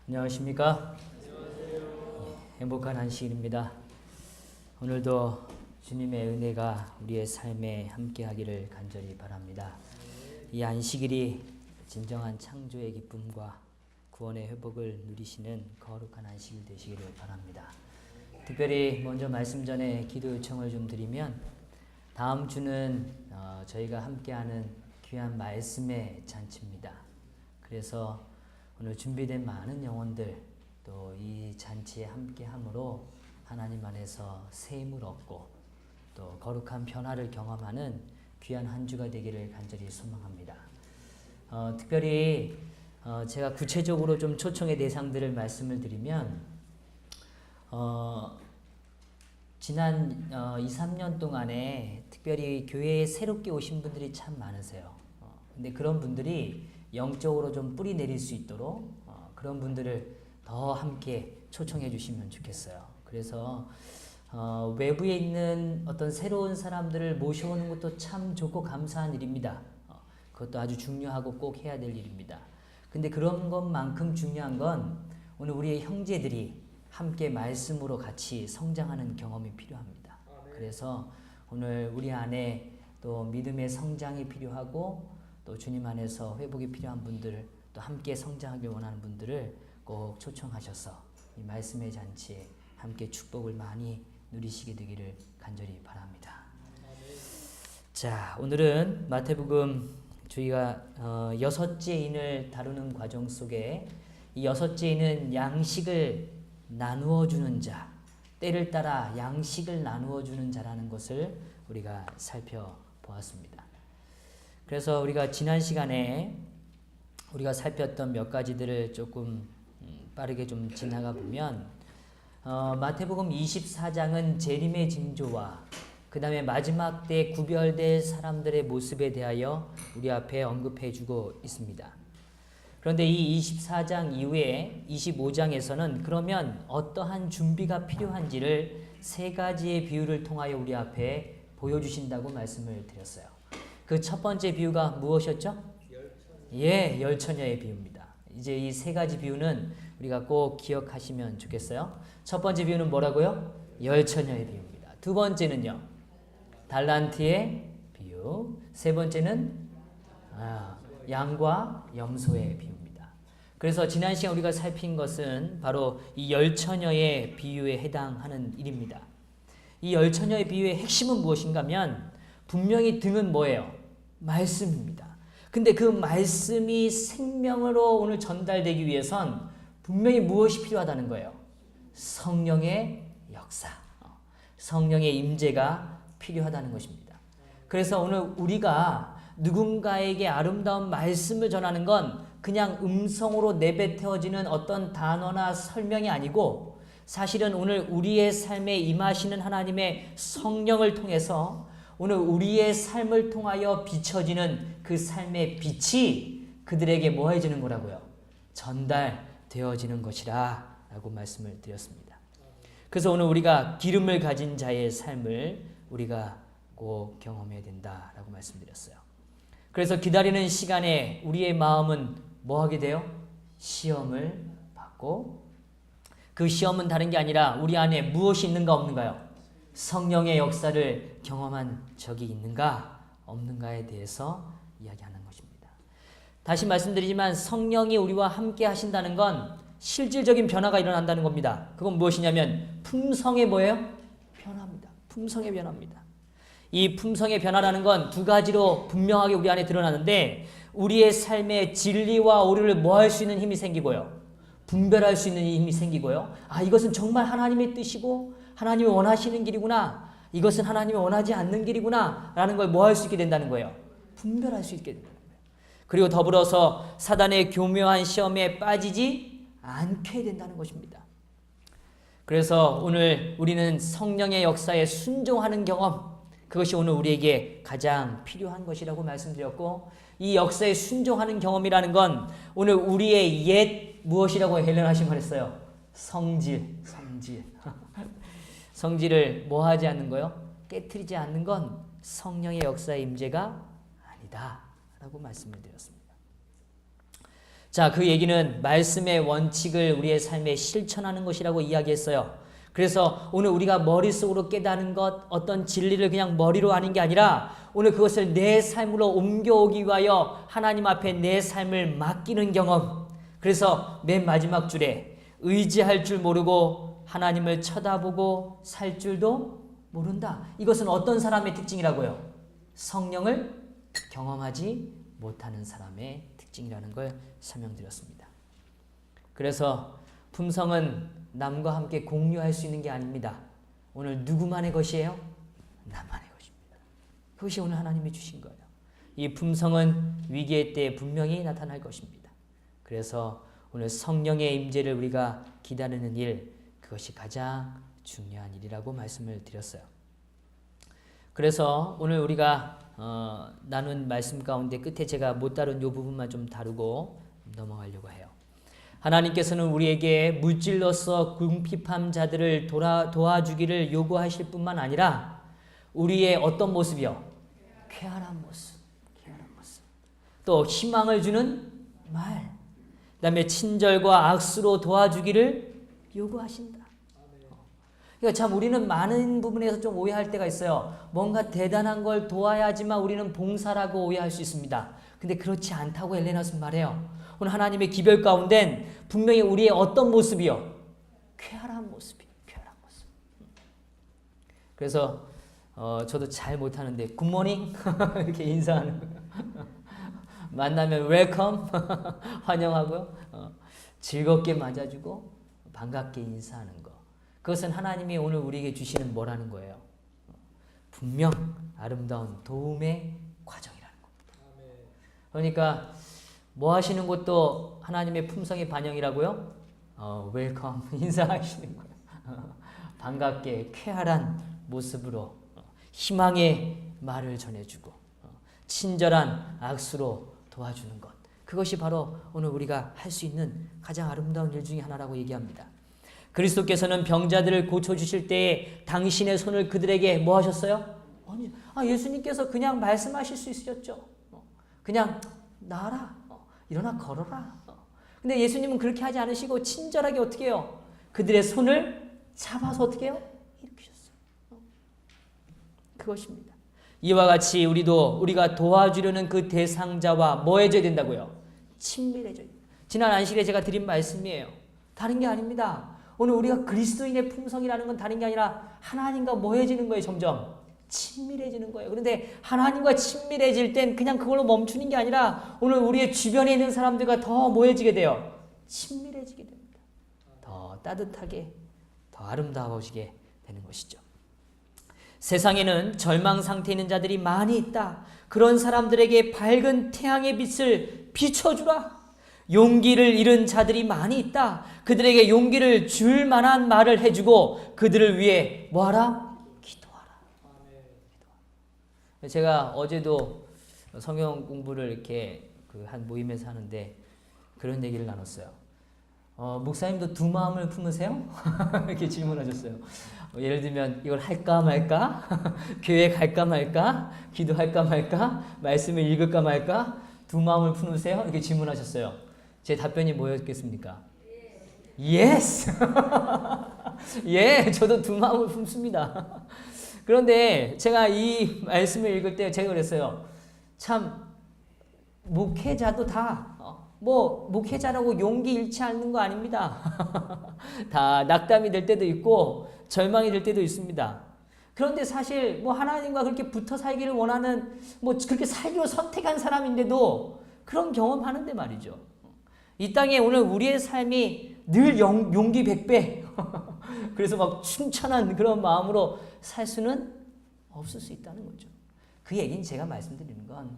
안녕하십니까? 행복한 안식일입니다. 오늘도 주님의 은혜가 우리의 삶에 함께하기를 간절히 바랍니다. 이 안식일이 진정한 창조의 기쁨과 구원의 회복을 누리시는 거룩한 안식일 되시기를 바랍니다. 특별히 먼저 말씀 전에 기도 요청을 좀 드리면, 다음 주는 저희가 함께하는 귀한 말씀의 잔치입니다. 그래서 오늘 준비된 많은 영혼들, 또 이 잔치에 함께함으로 하나님 안에서 새 힘을 얻고 또 거룩한 변화를 경험하는 귀한 한 주가 되기를 간절히 소망합니다. 특별히 제가 구체적으로 좀 초청의 대상들을 말씀을 드리면, 지난 2, 3년 동안에 특별히 교회에 새롭게 오신 분들이 참 많으세요. 근데 그런 분들이 영적으로 좀 뿌리 내릴 수 있도록 그런 분들을 더 함께 초청해 주시면 좋겠어요. 그래서 외부에 있는 어떤 새로운 사람들을 모셔오는 것도 참 좋고 감사한 일입니다. 그것도 아주 중요하고 꼭 해야 될 일입니다. 근데 그런 것만큼 중요한 건 오늘 우리의 형제들이 함께 말씀으로 같이 성장하는 경험이 필요합니다. 그래서 오늘 우리 안에 또 믿음의 성장이 필요하고 또 주님 안에서 회복이 필요한 분들, 또 함께 성장하길 원하는 분들을 꼭 초청하셔서 이 말씀의 잔치에 함께 축복을 많이 누리시게 되기를 간절히 바랍니다. 자, 오늘은 마태복음 저희가 6째 인을 다루는 과정 속에 이 6째 인은 양식을 나누어 주는 자, 때를 따라 양식을 나누어 주는 자라는 것을 우리가 살펴보았습니다. 그래서 우리가 지난 시간에 우리가 살폈던 몇 가지들을 조금 빠르게 좀 지나가 보면, 마태복음 24장은 재림의 징조와 그 다음에 마지막 때 구별될 사람들의 모습에 대하여 우리 앞에 언급해 주고 있습니다. 그런데 이 24장 이후에 25장에서는 그러면 어떠한 준비가 필요한지를 세 가지의 비유를 통하여 우리 앞에 보여주신다고 말씀을 드렸어요. 그 첫 번째 비유가 무엇이었죠? 열처녀의 비유입니다. 이제 이 세 가지 비유는 우리가 꼭 기억하시면 좋겠어요. 첫 번째 비유는 뭐라고요? 열처녀의 비유입니다. 두 번째는요, 달란트의 비유. 세 번째는 양과 염소의 비유입니다. 그래서 지난 시간 우리가 살핀 것은 바로 이 열처녀의 비유에 해당하는 일입니다. 이 열처녀의 비유의 핵심은 무엇인가 하면, 분명히 등은 뭐예요? 말씀입니다. 근데 그 말씀이 생명으로 오늘 전달되기 위해선 분명히 무엇이 필요하다는 거예요? 성령의 역사, 성령의 임재가 필요하다는 것입니다. 그래서 오늘 우리가 누군가에게 아름다운 말씀을 전하는 건 그냥 음성으로 내뱉어지는 어떤 단어나 설명이 아니고, 사실은 오늘 우리의 삶에 임하시는 하나님의 성령을 통해서 오늘 우리의 삶을 통하여 비춰지는 그 삶의 빛이 그들에게 뭐 해지는 거라고요? 전달되어지는 것이라 라고 말씀을 드렸습니다. 그래서 오늘 우리가 기름을 가진 자의 삶을 우리가 꼭 경험해야 된다라고 말씀드렸어요. 그래서 기다리는 시간에 우리의 마음은 뭐 하게 돼요? 시험을 받고, 그 시험은 다른 게 아니라 우리 안에 무엇이 있는가 없는가요? 성령의 역사를 경험한 적이 있는가 없는가에 대해서 이야기하는 것입니다. 다시 말씀드리지만 성령이 우리와 함께 하신다는 건 실질적인 변화가 일어난다는 겁니다. 그건 무엇이냐면 품성의 뭐예요? 변화입니다. 품성의 변화입니다. 이 품성의 변화라는 건 두 가지로 분명하게 우리 안에 드러나는데, 우리의 삶의 진리와 오류를 뭐 할 수 있는 힘이 생기고요, 분별할 수 있는 힘이 생기고요, 이것은 정말 하나님의 뜻이고 하나님이 원하시는 길이구나, 이것은 하나님이 원하지 않는 길이구나 라는 걸 뭐 할 수 있게 된다는 거예요? 분별할 수 있게 된다는 거예요. 그리고 더불어서 사단의 교묘한 시험에 빠지지 않게 된다는 것입니다. 그래서 오늘 우리는 성령의 역사에 순종하는 경험, 그것이 오늘 우리에게 가장 필요한 것이라고 말씀드렸고, 이 역사에 순종하는 경험이라는 건 오늘 우리의 옛 무엇이라고 헬렌하신 말했어요? 성질. 성질을 뭐 하지 않는 거요? 깨트리지 않는 건 성령의 역사의 임재가 아니다 라고 말씀을 드렸습니다. 자, 그 얘기는 말씀의 원칙을 우리의 삶에 실천하는 것이라고 이야기했어요. 그래서 오늘 우리가 머릿속으로 깨닫는 것, 어떤 진리를 그냥 머리로 아는 게 아니라 오늘 그것을 내 삶으로 옮겨오기 위하여 하나님 앞에 내 삶을 맡기는 경험. 그래서 맨 마지막 줄에 의지할 줄 모르고 하나님을 쳐다보고 살 줄도 모른다. 이것은 어떤 사람의 특징이라고요? 성령을 경험하지 못하는 사람의 특징이라는 걸 설명드렸습니다. 그래서 품성은 남과 함께 공유할 수 있는 게 아닙니다. 오늘 누구만의 것이에요? 나만의 것입니다. 그것이 오늘 하나님이 주신 거예요. 이 품성은 위기의 때에 분명히 나타날 것입니다. 그래서 오늘 성령의 임재를 우리가 기다리는 일, 그것이 가장 중요한 일이라고 말씀을 드렸어요. 그래서 오늘 우리가 나눈 말씀 가운데 끝에 제가 못 다룬 이 부분만 좀 다루고 넘어가려고 해요. 하나님께서는 우리에게 물질로서 궁핍한 자들을 도와주기를 요구하실 뿐만 아니라 우리의 어떤 모습이요? 쾌활한 모습. 또 희망을 주는 말. 그 다음에 친절과 악수로 도와주기를 요구하신다. 그러니까 참 우리는 많은 부분에서 좀 오해할 때가 있어요. 뭔가 대단한 걸 도와야지만 우리는 봉사라고 오해할 수 있습니다. 근데 그렇지 않다고 엘레나스는 말해요. 오늘 하나님의 기별 가운데는 분명히 우리의 어떤 모습이요? 쾌활한 모습이요. 쾌활한 모습. 그래서 저도 잘 못하는데 굿모닝 이렇게 인사하는 거예요. 만나면 웰컴 환영하고요. 즐겁게 맞아주고 반갑게 인사하는 거. 그것은 하나님이 오늘 우리에게 주시는 뭐라는 거예요? 분명 아름다운 도움의 과정이라는 겁니다. 그러니까 뭐 하시는 것도 하나님의 품성의 반영이라고요? 웰컴 인사하시는 거예요. 반갑게 쾌활한 모습으로 희망의 말을 전해주고 친절한 악수로 도와주는 것. 그것이 바로 오늘 우리가 할 수 있는 가장 아름다운 일 중에 하나라고 얘기합니다. 그리스도께서는 병자들을 고쳐주실 때에 당신의 손을 그들에게 뭐 하셨어요? 예수님께서 그냥 말씀하실 수 있으셨죠. 그냥 나아라. 일어나 걸어라. 근데 예수님은 그렇게 하지 않으시고 친절하게 어떻게 해요? 그들의 손을 잡아서 어떻게 해요? 일으키셨어요. 그것입니다. 이와 같이 우리가 도와주려는 그 대상자와 뭐 해줘야 된다고요? 친밀해져야 됩니다. 지난 안식일에 제가 드린 말씀이에요. 다른 게 아닙니다. 오늘 우리가 그리스도인의 품성이라는 건 다른 게 아니라 하나님과 뭐해지는 거예요. 점점 친밀해지는 거예요. 그런데 하나님과 친밀해질 땐 그냥 그걸로 멈추는 게 아니라 오늘 우리의 주변에 있는 사람들과 더 뭐해지게 돼요. 친밀해지게 됩니다. 더 따뜻하게, 더 아름다워지게 되는 것이죠. 세상에는 절망 상태에 있는 자들이 많이 있다. 그런 사람들에게 밝은 태양의 빛을 비춰주라. 용기를 잃은 자들이 많이 있다. 그들에게 용기를 줄 만한 말을 해주고 그들을 위해 뭐하라? 기도하라. 제가 어제도 성경 공부를 이렇게 한 모임에서 하는데 그런 얘기를 나눴어요. 목사님도 두 마음을 품으세요? 이렇게 질문하셨어요. 예를 들면 이걸 할까 말까? 교회 갈까 말까? 기도할까 말까? 말씀을 읽을까 말까? 두 마음을 품으세요? 이렇게 질문하셨어요. 제 답변이 뭐였겠습니까? 예스! 예, 저도 두 마음을 품습니다. 그런데 제가 이 말씀을 읽을 때 제가 그랬어요. 참 목회자도 다 목회자라고 용기 잃지 않는 거 아닙니다. 다 낙담이 될 때도 있고 절망이 될 때도 있습니다. 그런데 사실 하나님과 그렇게 붙어 살기를 원하는 그렇게 살기로 선택한 사람인데도 그런 경험하는데 말이죠. 이 땅에 오늘 우리의 삶이 늘 용기 100배 그래서 막 충천한 그런 마음으로 살 수는 없을 수 있다는 거죠. 그 얘기는 제가 말씀드리는 건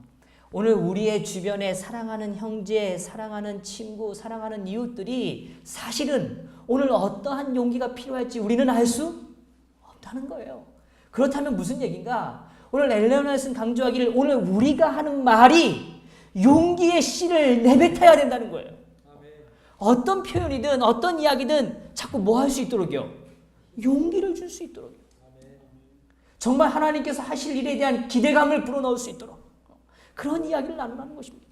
오늘 우리의 주변에 사랑하는 형제, 사랑하는 친구, 사랑하는 이웃들이 사실은 오늘 어떠한 용기가 필요할지 우리는 알 수 없다는 거예요. 그렇다면 무슨 얘기인가? 오늘 엘레나스는 강조하기를 오늘 우리가 하는 말이 용기의 씨를 내뱉어야 된다는 거예요. 어떤 표현이든 어떤 이야기든 자꾸 뭐 할 수 있도록요? 용기를 줄 수 있도록. 정말 하나님께서 하실 일에 대한 기대감을 불어넣을 수 있도록. 그런 이야기를 나누는 것입니다.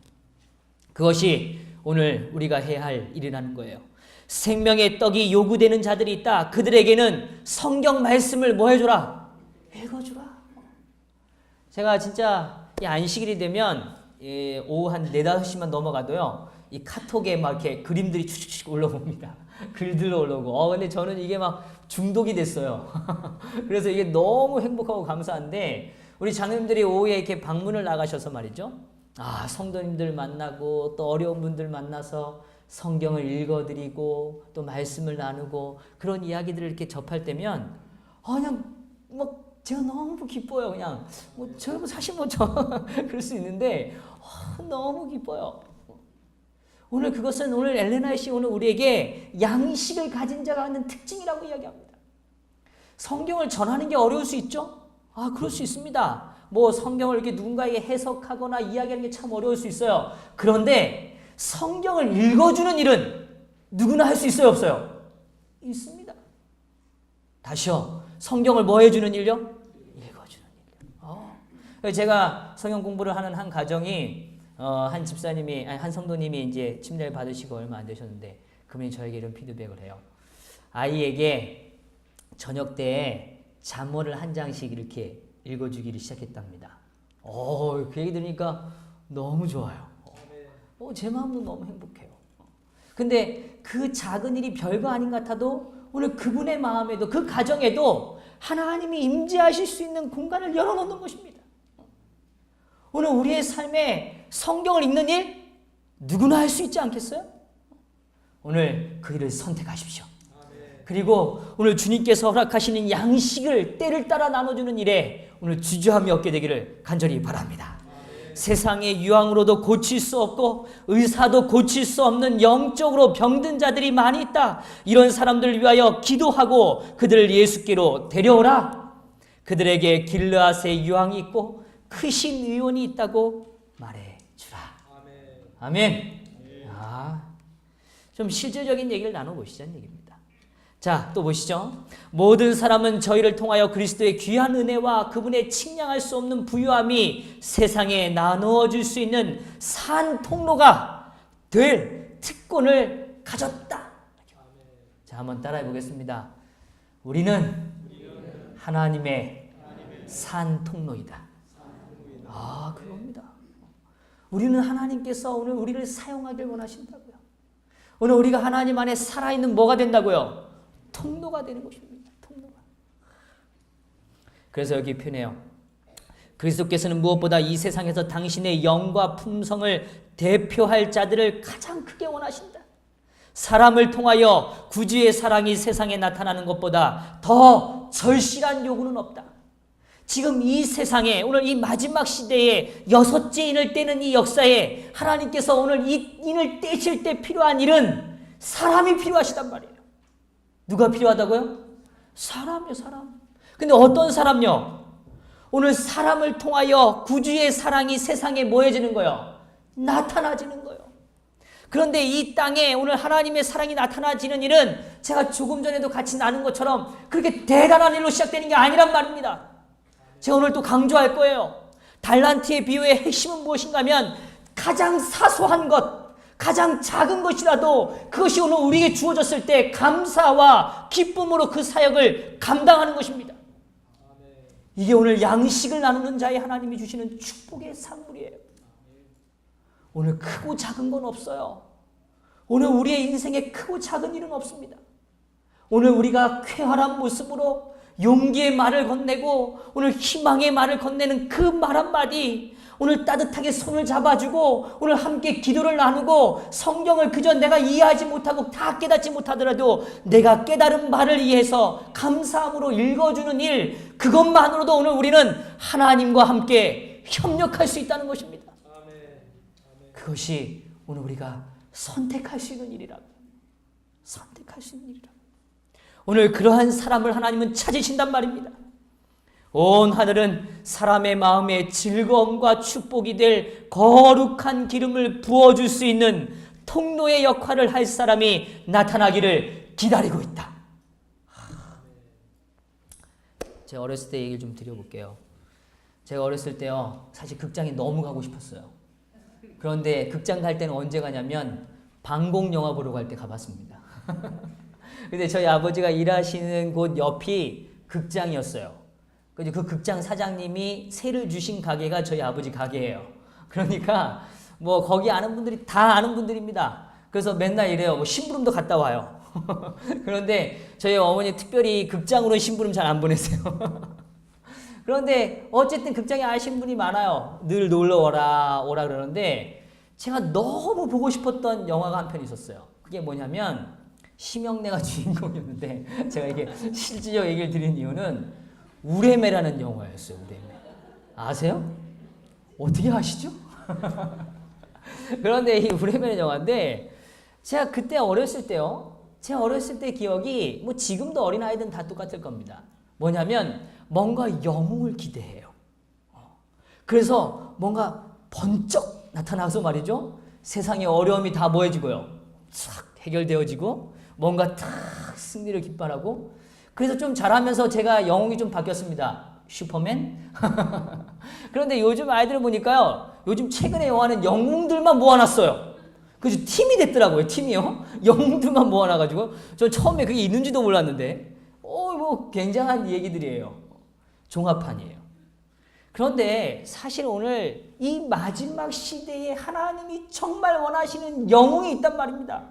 그것이 오늘 우리가 해야 할 일이라는 거예요. 생명의 떡이 요구되는 자들이 있다. 그들에게는 성경 말씀을 뭐 해줘라? 읽어주라. 제가 진짜 이 안식일이 되면 오후 한 4, 5시만 넘어가도요. 이 카톡에 막 이렇게 그림들이 추측 올라옵니다. 글들로 올라오고. 근데 저는 이게 막 중독이 됐어요. 그래서 이게 너무 행복하고 감사한데 우리 장로님들이 오후에 이렇게 방문을 나가셔서 말이죠. 성도님들 만나고 또 어려운 분들 만나서 성경을 읽어드리고 또 말씀을 나누고 그런 이야기들을 이렇게 접할 때면 그냥 막 제가 너무 기뻐요. 그냥 저 사실 그럴 수 있는데 너무 기뻐요. 오늘 그것은 오늘 엘레나 씨 오늘 우리에게 양식을 가진 자가 갖는 특징이라고 이야기합니다. 성경을 전하는 게 어려울 수 있죠? 그럴 수 있습니다. 성경을 이렇게 누군가에게 해석하거나 이야기하는 게 참 어려울 수 있어요. 그런데 성경을 읽어주는 일은 누구나 할 수 있어요, 없어요? 있습니다. 다시요. 성경을 뭐 해주는 일요? 읽어주는 일요. 제가 성경 공부를 하는 한 가정이 한 집사님이 한 성도님이 이제 침례를 받으시고 얼마 안 되셨는데 그분이 저에게 이런 피드백을 해요. 아이에게 저녁 때에 잠언을 한 장씩 이렇게 읽어주기를 시작했답니다. 그 얘기 들으니까 너무 좋아요. 제 마음도 너무 행복해요. 근데 그 작은 일이 별거 아닌 것 같아도 오늘 그분의 마음에도 그 가정에도 하나님이 임재하실 수 있는 공간을 열어놓는 것입니다. 오늘 우리의 삶에 성경을 읽는 일 누구나 할 수 있지 않겠어요? 오늘 그 일을 선택하십시오. 그리고 오늘 주님께서 허락하시는 양식을 때를 따라 나눠주는 일에 오늘 주저함이 없게 되기를 간절히 바랍니다. 세상의 유황으로도 고칠 수 없고 의사도 고칠 수 없는 영적으로 병든 자들이 많이 있다. 이런 사람들을 위하여 기도하고 그들을 예수께로 데려오라. 그들에게 길르앗의 유황이 있고 크신 의원이 있다고 말해주라. 아멘. 좀 실제적인 얘기를 나눠보시자는 얘기입니다. 자, 또 보시죠. 모든 사람은 저희를 통하여 그리스도의 귀한 은혜와 그분의 측량할 수 없는 부유함이 세상에 나누어 줄 수 있는 산 통로가 될 특권을 가졌다. 자, 한번 따라해 보겠습니다. 우리는 하나님의 산 통로이다. 그겁니다. 우리는 하나님께서 오늘 우리를 사용하길 원하신다고요. 오늘 우리가 하나님 안에 살아있는 뭐가 된다고요? 통로가 되는 것입니다. 통로가. 그래서 여기 표현해요. 그리스도께서는 무엇보다 이 세상에서 당신의 영과 품성을 대표할 자들을 가장 크게 원하신다. 사람을 통하여 구주의 사랑이 세상에 나타나는 것보다 더 절실한 요구는 없다. 지금 이 세상에 오늘 이 마지막 시대에 6째 인을 떼는 이 역사에 하나님께서 오늘 이 인을 떼실 때 필요한 일은 사람이 필요하시단 말이에요. 누가 필요하다고요? 사람이요, 사람. 근데 어떤 사람요? 오늘 사람을 통하여 구주의 사랑이 세상에 뭐해지는 거예요? 나타나지는 거예요. 그런데 이 땅에 오늘 하나님의 사랑이 나타나지는 일은 제가 조금 전에도 같이 나눈 것처럼 그렇게 대단한 일로 시작되는 게 아니란 말입니다. 제가 오늘 또 강조할 거예요. 달란트의 비유의 핵심은 무엇인가 하면 가장 사소한 것, 가장 작은 것이라도 그것이 오늘 우리에게 주어졌을 때 감사와 기쁨으로 그 사역을 감당하는 것입니다. 이게 오늘 양식을 나누는 자의 하나님이 주시는 축복의 산물이에요. 오늘 크고 작은 건 없어요. 오늘 우리의 인생에 크고 작은 일은 없습니다. 오늘 우리가 쾌활한 모습으로 용기의 말을 건네고 오늘 희망의 말을 건네는 그 말 한마디, 오늘 따뜻하게 손을 잡아주고 오늘 함께 기도를 나누고 성경을 그저 내가 이해하지 못하고 다 깨닫지 못하더라도 내가 깨달은 말을 이해해서 감사함으로 읽어주는 일, 그것만으로도 오늘 우리는 하나님과 함께 협력할 수 있다는 것입니다. 그것이 오늘 우리가 선택할 수 있는 일이라고. 선택할 수 있는 일이라고. 오늘 그러한 사람을 하나님은 찾으신단 말입니다. 온 하늘은 사람의 마음에 즐거움과 축복이 될 거룩한 기름을 부어줄 수 있는 통로의 역할을 할 사람이 나타나기를 기다리고 있다. 제가 어렸을 때 얘기를 좀 드려볼게요. 제가 어렸을 때요, 사실 극장에 너무 가고 싶었어요. 그런데 극장 갈 때는 언제 가냐면 방공 영화 보러 갈 때 가봤습니다. 근데 저희 아버지가 일하시는 곳 옆이 극장이었어요. 그 극장 사장님이 세를 주신 가게가 저희 아버지 가게예요. 그러니까 뭐 거기 아는 분들이 다 아는 분들입니다. 그래서 맨날 이래요. 뭐 심부름도 갔다 와요. 그런데 저희 어머니 특별히 극장으로 심부름 잘 안 보내세요. 그런데 어쨌든 극장에 아시는 분이 많아요. 늘 놀러 오라 그러는데 제가 너무 보고 싶었던 영화가 한 편 있었어요. 그게 뭐냐면 심영래가 주인공이었는데 제가 이게 실질적 얘기를 드린 이유는 우레메라는 영화였어요. 우레메. 아세요? 어떻게 아시죠? 그런데 이 우레메라는 영화인데 제가 그때 어렸을 때요. 제 어렸을 때 기억이 뭐 지금도 어린아이들은 다 똑같을 겁니다. 뭐냐면 뭔가 영웅을 기대해요. 그래서 뭔가 번쩍 나타나서 말이죠. 세상의 어려움이 다 뭐해지고요. 싹 해결되어지고 뭔가 탁 승리를 기뻐하고 그래서 좀 자라면서 제가 영웅이 좀 바뀌었습니다. 슈퍼맨? 그런데 요즘 아이들을 보니까요. 요즘 최근에 영화는 영웅들만 모아놨어요. 그래서 팀이 됐더라고요. 팀이요. 영웅들만 모아놔가지고 저 처음에 그게 있는지도 몰랐는데 뭐 굉장한 얘기들이에요. 종합판이에요. 그런데 사실 오늘 이 마지막 시대에 하나님이 정말 원하시는 영웅이 있단 말입니다.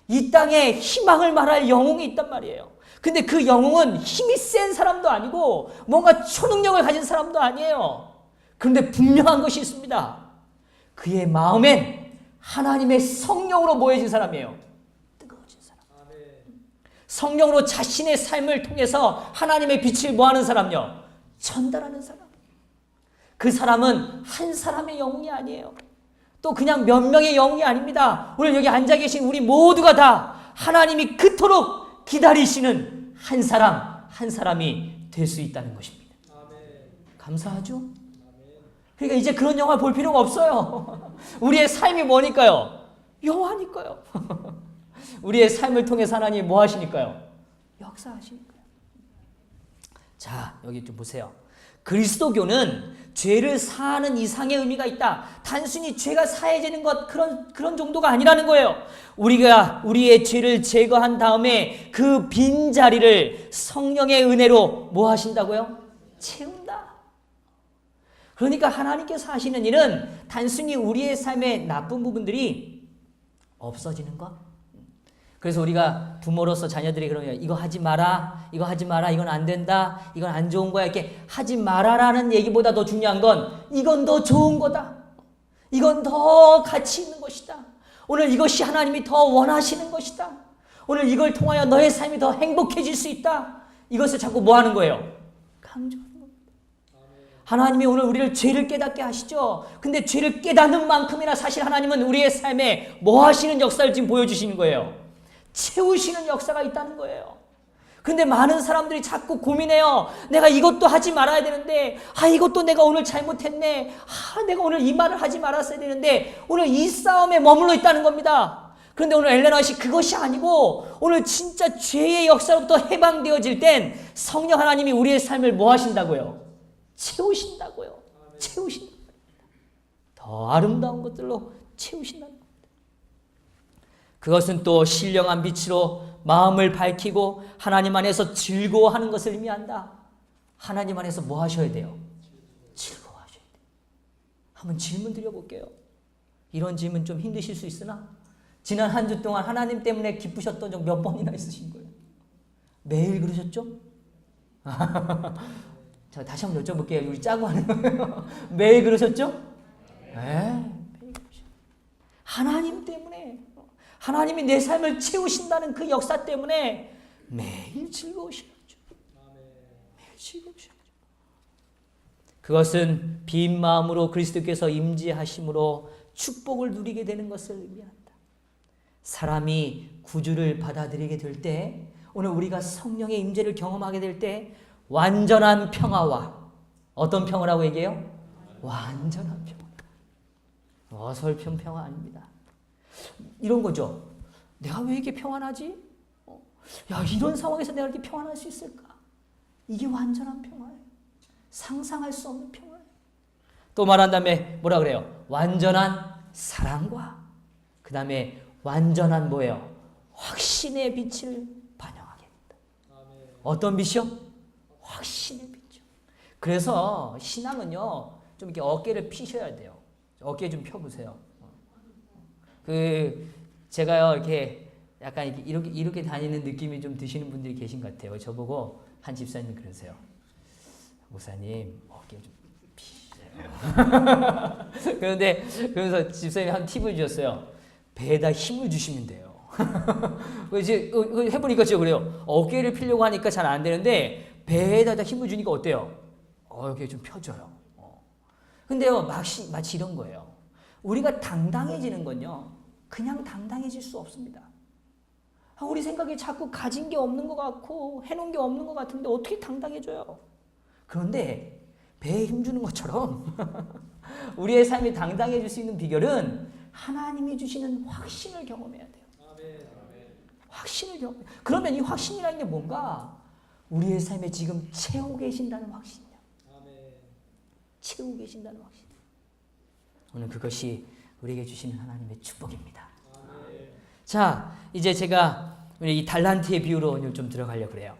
이 땅에 희망을 말할 영웅이 있단 말이에요. 근데 그 영웅은 힘이 센 사람도 아니고 뭔가 초능력을 가진 사람도 아니에요. 그런데 분명한 것이 있습니다. 그의 마음엔 하나님의 성령으로 모여진 사람이에요. 뜨거워진 사람. 성령으로 자신의 삶을 통해서 하나님의 빛을 뭐하는 사람요? 전달하는 사람. 그 사람은 한 사람의 영웅이 아니에요. 또 그냥 몇 명의 영웅이 아닙니다. 오늘 여기 앉아 계신 우리 모두가 다 하나님이 그토록 기다리시는 한 사람, 한 사람이 될 수 있다는 것입니다. 감사하죠? 그러니까 이제 그런 영화 볼 필요가 없어요. 우리의 삶이 뭐니까요? 영화니까요. 우리의 삶을 통해서 하나님이 뭐 하시니까요? 역사하시니까요. 자, 여기 좀 보세요. 그리스도교는 죄를 사하는 이상의 의미가 있다. 단순히 죄가 사해지는 것 그런 정도가 아니라는 거예요. 우리가 우리의 죄를 제거한 다음에 그 빈자리를 성령의 은혜로 뭐 하신다고요? 채운다. 그러니까 하나님께서 하시는 일은 단순히 우리의 삶의 나쁜 부분들이 없어지는 것. 그래서 우리가 부모로서 자녀들이 그러면 이거 하지 마라, 이거 하지 마라, 이건 안 된다, 이건 안 좋은 거야 이렇게 하지 마라라는 얘기보다 더 중요한 건 이건 더 좋은 거다. 이건 더 가치 있는 것이다. 오늘 이것이 하나님이 더 원하시는 것이다. 오늘 이걸 통하여 너의 삶이 더 행복해질 수 있다. 이것을 자꾸 뭐 하는 거예요? 강조하는 겁니다. 하나님이 오늘 우리를 죄를 깨닫게 하시죠. 근데 죄를 깨닫는 만큼이나 사실 하나님은 우리의 삶에 뭐 하시는 역사를 지금 보여주시는 거예요. 채우시는 역사가 있다는 거예요. 근데 많은 사람들이 자꾸 고민해요. 내가 이것도 하지 말아야 되는데, 이것도 내가 오늘 잘못했네. 내가 오늘 이 말을 하지 말았어야 되는데, 오늘 이 싸움에 머물러 있다는 겁니다. 그런데 오늘 엘레나 씨 그것이 아니고, 오늘 진짜 죄의 역사로부터 해방되어질 땐 성령 하나님이 우리의 삶을 뭐 하신다고요? 채우신다고요. 채우신다. 더 아름다운 것들로 채우신다는 겁니다. 그것은 또 신령한 빛으로 마음을 밝히고 하나님 안에서 즐거워하는 것을 의미한다. 하나님 안에서 뭐 하셔야 돼요? 즐거워하셔야 돼요. 한번 질문 드려볼게요. 이런 질문 좀 힘드실 수 있으나 지난 한 주 동안 하나님 때문에 기쁘셨던 적 몇 번이나 있으신 거예요? 매일 그러셨죠? 자, 다시 한번 여쭤볼게요. 우리 짜고 하는 거예요. 매일 그러셨죠? 네. 매일 그러셨죠. 하나님 때문에 하나님이 내 삶을 채우신다는 그 역사 때문에 매일 즐거우셔야죠. 매일 즐거우셔야죠. 그것은 빈 마음으로 그리스도께서 임재하심으로 축복을 누리게 되는 것을 의미한다. 사람이 구주를 받아들이게 될 때, 오늘 우리가 성령의 임재를 경험하게 될 때 완전한 평화와 어떤 평화라고 얘기해요? 완전한 평화. 어설픈 평화 아닙니다. 이런 거죠. 내가 왜 이렇게 평안하지? 야, 이런 상황에서 내가 이렇게 평안할 수 있을까? 이게 완전한 평화예요. 상상할 수 없는 평화예요. 또 말한 다음에 뭐라 그래요? 완전한 사랑과 그 다음에 완전한 뭐예요? 확신의 빛을 반영하겠다. 어떤 빛이요? 확신의 빛이요. 그래서 신앙은요, 좀 이렇게 어깨를 피셔야 돼요. 어깨 좀 펴보세요. 제가요, 이렇게 약간 이렇게 다니는 느낌이 좀 드시는 분들이 계신 것 같아요. 저보고 한 집사님이 그러세요. 목사님, 어깨 좀 피시세요. 그러면서 집사님이 한 팁을 주셨어요. 배에다 힘을 주시면 돼요. 이제 해보니까 진짜 그래요. 어깨를 피려고 하니까 잘 안 되는데 배에다 힘을 주니까 어때요? 이렇게 좀 펴져요. 근데요, 마치 이런 거예요. 우리가 당당해지는 건요, 그냥 당당해질 수 없습니다. 우리 생각에 자꾸 가진 게 없는 것 같고 해놓은 게 없는 것 같은데 어떻게 당당해져요? 그런데 배에 힘주는 것처럼 우리의 삶이 당당해질 수 있는 비결은 하나님이 주시는 확신을 경험해야 돼요. 확신을 경험해요. 그러면 이 확신이라는 게 뭔가 우리의 삶에 지금 채우고 계신다는 확신이에요. 채우고 계신다는 확신. 오늘 그것이 우리에게 주시는 하나님의 축복입니다. 자, 이제 제가 이 달란트의 비유로 오늘 좀 들어가려고 그래요.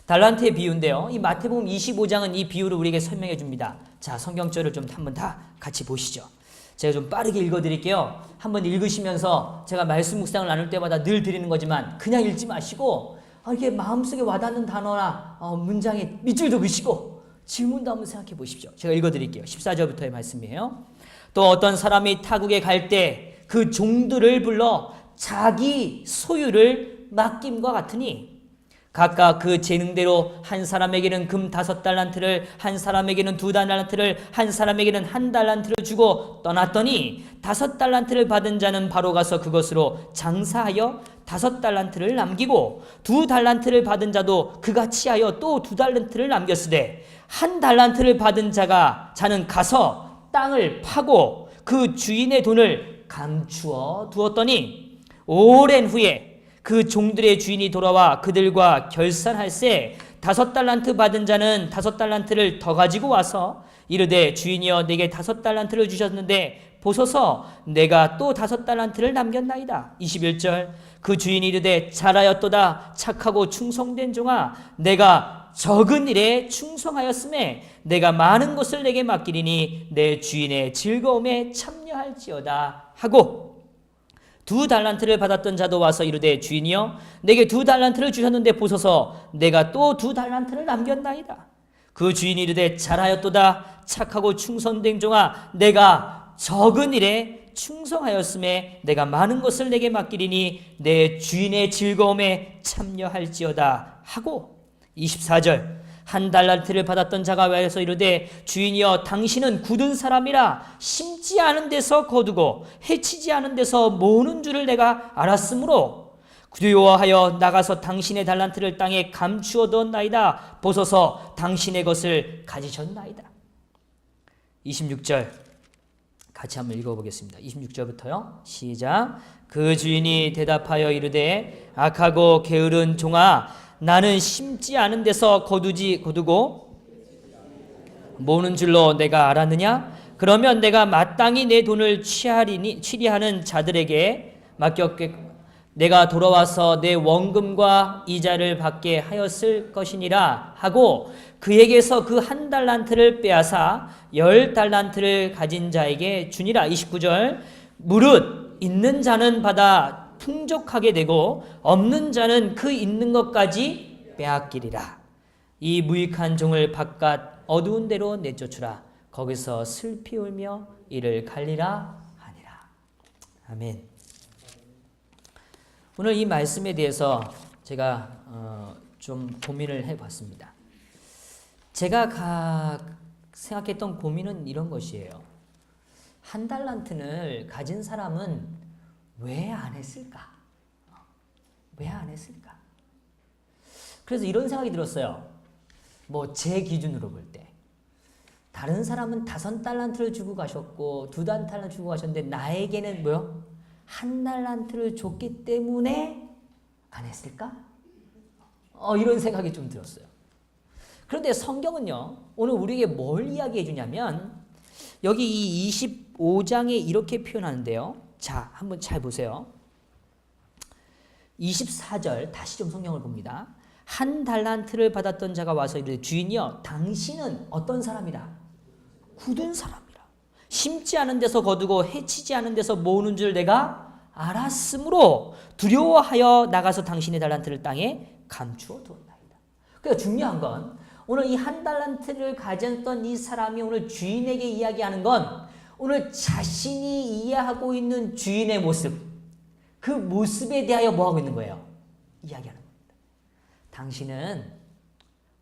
달란트의 비유인데요. 이 마태복음 25장은 이 비유를 우리에게 설명해 줍니다. 자, 성경절을 좀 한번 다 같이 보시죠. 제가 좀 빠르게 읽어드릴게요. 한번 읽으시면서 제가 말씀 묵상을 나눌 때마다 늘 드리는 거지만 그냥 읽지 마시고 이렇게 마음속에 와닿는 단어나 문장에 밑줄도 그시고 질문도 한번 생각해 보십시오. 제가 읽어드릴게요. 14절부터의 말씀이에요. 또 어떤 사람이 타국에 갈 때 그 종들을 불러 자기 소유를 맡김과 같으니 각각 그 재능대로 한 사람에게는 금 5달란트를, 한 사람에게는 2달란트를, 한 사람에게는 1달란트를 주고 떠났더니 5달란트를 받은 자는 바로 가서 그것으로 장사하여 5달란트를 남기고 2달란트를 받은 자도 그같이 하여 또 2달란트를 남겼으되 1달란트를 받은 자는 가서 땅을 파고 그 주인의 돈을 감추어 두었더니 오랜 후에 그 종들의 주인이 돌아와 그들과 결산할세 5달란트 받은 자는 5달란트를 더 가지고 와서 이르되 주인이여 내게 5달란트를 주셨는데 보소서 내가 또 5달란트를 남겼나이다. 21절 그 주인이 이르되 잘하였도다 착하고 충성된 종아 내가 적은 일에 충성하였음에 내가 많은 것을 내게 맡기리니 내 주인의 즐거움에 참여할지어다 하고 2달란트를 받았던 자도 와서 이르되 주인이여 내게 2달란트를 주셨는데 보소서 내가 또 2달란트를 남겼나이다. 그 주인이 이르되 잘하였도다 착하고 충성된 종아 내가 적은 일에 충성하였음에 내가 많은 것을 내게 맡기리니 내 주인의 즐거움에 참여할지어다 하고 24절 1달란트를 받았던 자가 와서 이르되 주인이여 당신은 굳은 사람이라 심지 않은 데서 거두고 해치지 않은 데서 모으는 줄을 내가 알았으므로 두려워하여 나가서 당신의 달란트를 땅에 감추어 두었나이다. 보소서 당신의 것을 가지셨나이다. 26절 같이 한번 읽어보겠습니다. 26절부터요. 시작. 그 주인이 대답하여 이르되 악하고 게으른 종아 나는 심지 않은 데서 거두고 모으는 줄로 내가 알았느냐? 그러면 내가 마땅히 내 돈을 취리하는 자들에게 맡겼겠고 내가 돌아와서 내 원금과 이자를 받게 하였을 것이니라 하고 그에게서 그 1달란트를 빼앗아 10달란트를 가진 자에게 주니라. 29절 무릇 있는 자는 받아 풍족하게 되고 없는 자는 그 있는 것까지 빼앗기리라. 이 무익한 종을 바깥 어두운 데로 내쫓으라. 거기서 슬피 울며 이를 갈리라 하니라. 아멘. 오늘 이 말씀에 대해서 제가 좀 고민을 해봤습니다. 제가 생각했던 고민은 이런 것이에요. 1달란트를 가진 사람은 왜 안 했을까? 왜 안 했을까? 그래서 이런 생각이 들었어요. 제 기준으로 볼 때 다른 사람은 5달란트를 주고 가셨고 2달란트 주고 가셨는데 나에게는 1달란트를 줬기 때문에 안 했을까? 이런 생각이 좀 들었어요. 그런데 성경은요 오늘 우리에게 뭘 이야기해 주냐면 여기 이 25장에 이렇게 표현하는데요. 자, 한번 잘 보세요. 24절 다시 좀 성경을 봅니다. 한 달란트를 받았던 자가 와서 이르되 주인이여 당신은 어떤 사람이라? 굳은 사람이라. 심지 않은 데서 거두고 해치지 않은 데서 모으는 줄 내가 알았으므로 두려워하여 나가서 당신의 달란트를 땅에 감추어 두었나이다. 그러니까 중요한 건 오늘 이 한 달란트를 가졌던 이 사람이 오늘 주인에게 이야기하는 건 오늘 자신이 이해하고 있는 주인의 모습, 그 모습에 대하여 뭐하고 있는 거예요? 이야기하는 겁니다. 당신은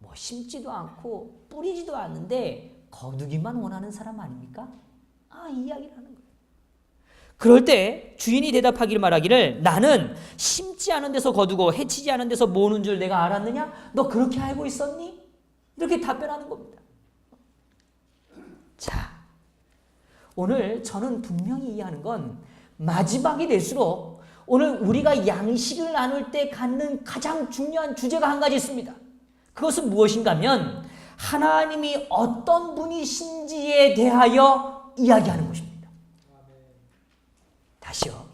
뭐 심지도 않고 뿌리지도 않는데 거두기만 원하는 사람 아닙니까? 이 이야기를 하는 거예요. 그럴 때 주인이 대답하기를 말하기를 나는 심지 않은 데서 거두고 해치지 않은 데서 모으는 줄 내가 알았느냐? 너 그렇게 알고 있었니? 이렇게 답변하는 겁니다. 자, 오늘 저는 분명히 이해하는 건 마지막이 될수록 오늘 우리가 양식을 나눌 때 갖는 가장 중요한 주제가 한 가지 있습니다. 그것은 무엇인가 하면 하나님이 어떤 분이신지에 대하여 이야기하는 것입니다. 다시요.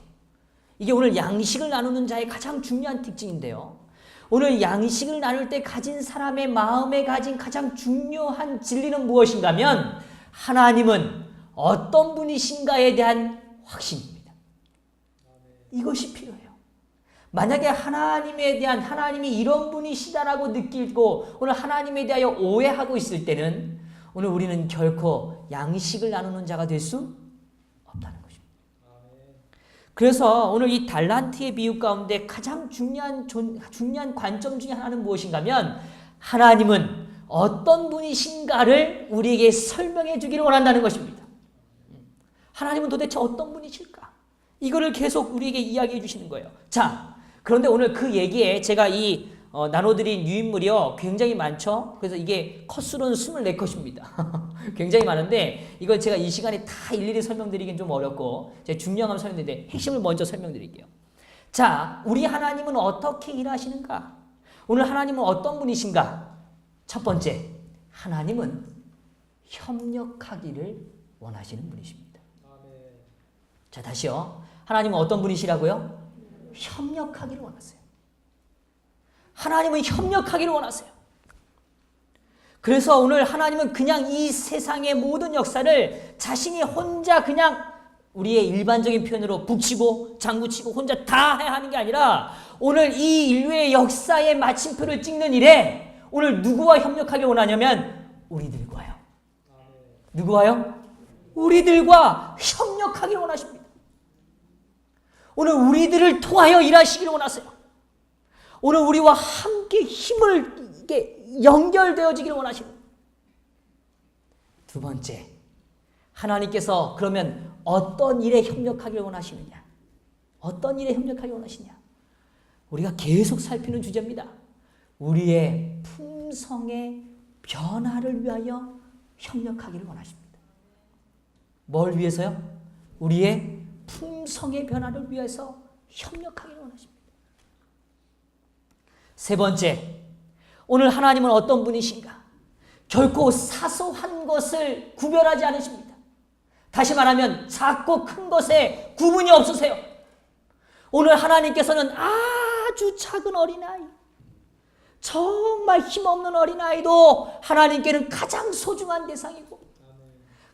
이게 오늘 양식을 나누는 자의 가장 중요한 특징인데요. 오늘 양식을 나눌 때 가진 사람의 마음에 가진 가장 중요한 진리는 무엇인가 하면 하나님은 어떤 분이신가에 대한 확신입니다. 이것이 필요해요. 만약에 하나님에 대한 하나님이 이런 분이시다라고 느끼고 오늘 하나님에 대하여 오해하고 있을 때는 오늘 우리는 결코 양식을 나누는 자가 될 수 없다는 것입니다. 그래서 오늘 이 달란트의 비유 가운데 가장 중요한 관점 중에 하나는 무엇인가 하면 하나님은 어떤 분이신가를 우리에게 설명해 주기를 원한다는 것입니다. 하나님은 도대체 어떤 분이실까? 이거를 계속 우리에게 이야기해 주시는 거예요. 자, 그런데 오늘 그 얘기에 제가 나눠드린 유인물이요 굉장히 많죠. 그래서 이게 컷수로는 24컷입니다. 굉장히 많은데 이걸 제가 이 시간에 다 일일이 설명드리긴 좀 어렵고 제가 중요한 걸 설명드리는데 핵심을 먼저 설명드릴게요. 자, 우리 하나님은 어떻게 일하시는가? 오늘 하나님은 어떤 분이신가? 첫 번째, 하나님은 협력하기를 원하시는 분이십니다. 자, 다시요. 하나님은 어떤 분이시라고요? 협력하기를 원하세요. 하나님은 협력하기를 원하세요. 그래서 오늘 하나님은 그냥 이 세상의 모든 역사를 자신이 혼자 그냥 우리의 일반적인 표현으로 북치고 장구치고 혼자 다 해야 하는 게 아니라 오늘 이 인류의 역사의 마침표를 찍는 일에 오늘 누구와 협력하길 원하냐면 우리들과요. 누구와요? 우리들과 협력하길 원하십니다. 오늘 우리들을 통하여 일하시기를 원하세요. 오늘 우리와 함께 힘을 이게 연결되어지기를 원하십니다. 두 번째, 하나님께서 그러면 어떤 일에 협력하기를 원하시느냐? 어떤 일에 협력하기를 원하시냐? 우리가 계속 살피는 주제입니다. 우리의 품성의 변화를 위하여 협력하기를 원하십니다. 뭘 위해서요? 우리의 품성의 변화를 위해서 협력하기를 원하십니다. 세 번째, 오늘 하나님은 어떤 분이신가? 결코 사소한 것을 구별하지 않으십니다. 다시 말하면 작고 큰 것에 구분이 없으세요. 오늘 하나님께서는 아주 작은 어린아이, 정말 힘없는 어린아이도 하나님께는 가장 소중한 대상이고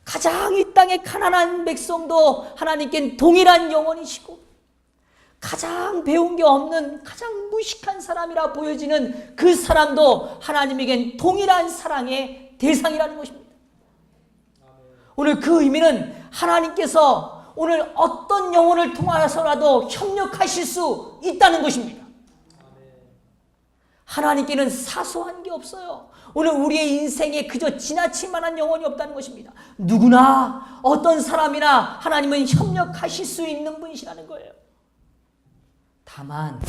가장 이 땅의 가난한 백성도 하나님께는 동일한 영혼이시고 가장 배운 게 없는 가장 무식한 사람이라 보여지는 그 사람도 하나님에겐 동일한 사랑의 대상이라는 것입니다. 오늘 그 의미는 하나님께서 오늘 어떤 영혼을 통하여서라도 협력하실 수 있다는 것입니다. 하나님께는 사소한 게 없어요. 오늘 우리의 인생에 그저 지나칠 만한 영혼이 없다는 것입니다. 누구나 어떤 사람이나 하나님은 협력하실 수 있는 분이시라는 거예요. 다만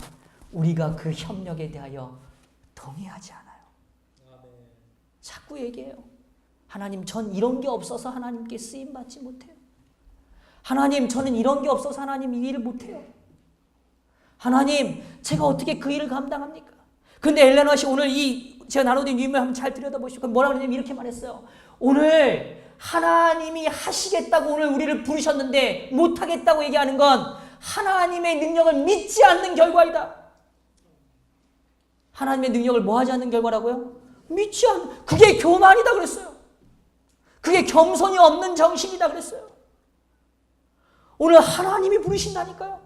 우리가 그 협력에 대하여 동의하지 않아요. 자꾸 얘기해요. 하나님, 전 이런 게 없어서 하나님께 쓰임받지 못해요. 하나님, 저는 이런 게 없어서 하나님 이 일을 못해요. 하나님, 제가 어떻게 그 일을 감당합니까? 그런데 엘레나 씨 오늘 제가 나눠드린 유인물 한번 잘 들여다보시고 뭐라고 그러냐면 이렇게 말했어요. 오늘 하나님이 하시겠다고 오늘 우리를 부르셨는데 못하겠다고 얘기하는 건 하나님의 능력을 믿지 않는 결과이다. 하나님의 능력을 뭐 하지 않는 결과라고요? 믿지 않는, 그게 교만이다 그랬어요. 그게 겸손이 없는 정신이다 그랬어요. 오늘 하나님이 부르신다니까요.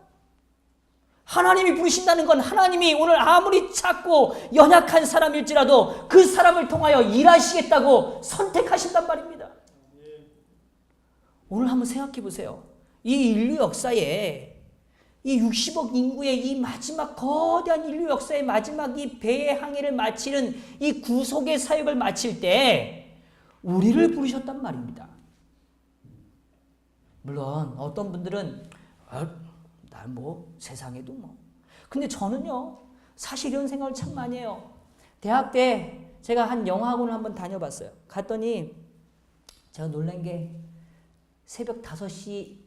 하나님이 부르신다는 건 하나님이 오늘 아무리 작고 연약한 사람일지라도 그 사람을 통하여 일하시겠다고 선택하신단 말입니다. 오늘 한번 생각해 보세요. 이 인류 역사에 이 60억 인구의 이 마지막 거대한 인류 역사의 마지막 이 배의 항해를 마치는 이 구속의 사역을 마칠 때 우리를 부르셨단 말입니다. 물론 어떤 분들은 난 뭐 세상에도 뭐. 근데 저는요 사실 이런 생각을 참 많이 해요. 대학 때 제가 한 영어학원을 한번 다녀봤어요. 갔더니 제가 놀란 게 새벽 5시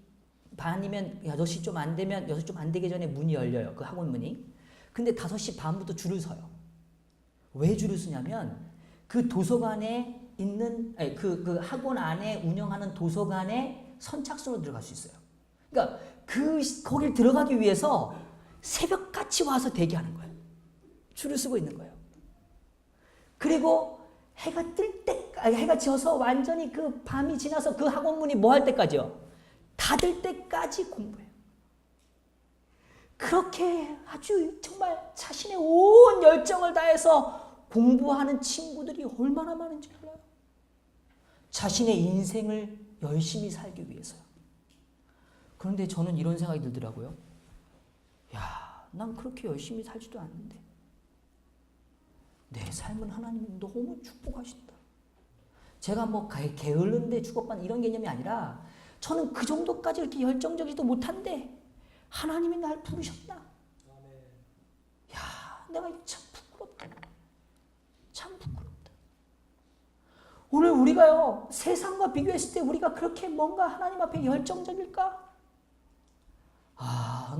반이면 6시 좀 안 되면 6시 좀 안 되기 전에 문이 열려요. 그 학원 문이. 근데 5시 반부터 줄을 서요. 왜 줄을 서냐면 그 도서관에 있는 그 학원 안에 운영하는 도서관에 선착순으로 들어갈 수 있어요. 그러니까 거길 들어가기 위해서 새벽같이 와서 대기하는 거예요. 줄을 서고 있는 거예요. 그리고 해가 져서 완전히 그 밤이 지나서 그 학원 문이 뭐 할 때까지요? 닫을 때까지 공부해요. 그렇게 아주 정말 자신의 온 열정을 다해서 공부하는 친구들이 얼마나 많은지 몰라요. 자신의 인생을 열심히 살기 위해서요. 그런데 저는 이런 생각이 들더라고요. 야, 난 그렇게 열심히 살지도 않는데 내 삶은 하나님이 너무 축복하신다. 제가 뭐 게을른데 축복받는 이런 개념이 아니라 저는 그 정도까지 이렇게 열정적이지도 못한데 하나님이 날 부르셨다. 야, 내가 참 부끄럽다. 참 부끄럽다. 오늘 우리가요 세상과 비교했을 때 우리가 그렇게 뭔가 하나님 앞에 열정적일까?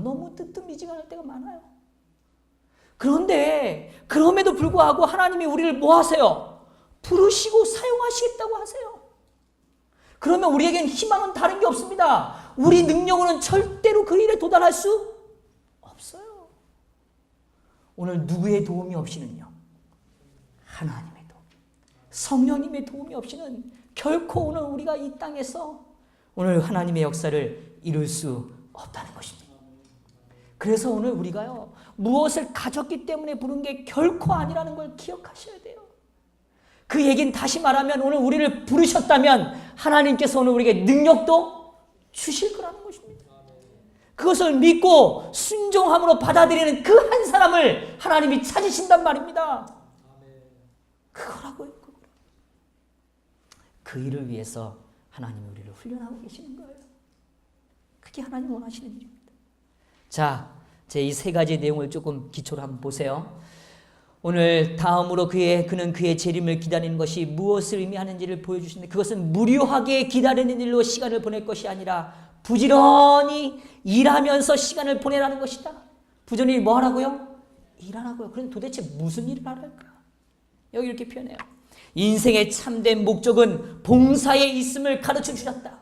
너무 뜨뜻미지근할 때가 많아요. 그런데 그럼에도 불구하고 하나님이 우리를 뭐 하세요? 부르시고 사용하시겠다고 하세요. 그러면 우리에겐 희망은 다른 게 없습니다. 우리 능력으로는 절대로 그 일에 도달할 수 없어요. 오늘 누구의 도움이 없이는요, 하나님의 도움, 성령님의 도움이 없이는 결코 오늘 우리가 이 땅에서 오늘 하나님의 역사를 이룰 수 없다는 것입니다. 그래서 오늘 우리가요 무엇을 가졌기 때문에 부른 게 결코 아니라는 걸 기억하셔야 돼요. 그 얘기는 다시 말하면 오늘 우리를 부르셨다면 하나님께서 오늘 우리에게 능력도 주실 거라는 것입니다. 그것을 믿고 순종함으로 받아들이는 그 한 사람을 하나님이 찾으신단 말입니다. 그거라고요. 그 일을 위해서 하나님이 우리를 훈련하고 계시는 거예요. 그게 하나님 원하시는 일입니다. 자, 제 이 세 가지 내용을 조금 기초로 한번 보세요. 오늘 다음으로 그는 그의 재림을 기다리는 것이 무엇을 의미하는지를 보여주시는데 그것은 무료하게 기다리는 일로 시간을 보낼 것이 아니라 부지런히 일하면서 시간을 보내라는 것이다. 부지런히 뭐 하라고요? 일하라고요. 그럼 도대체 무슨 일을 하랄까? 여기 이렇게 표현해요. 인생의 참된 목적은 봉사에 있음을 가르쳐 주셨다.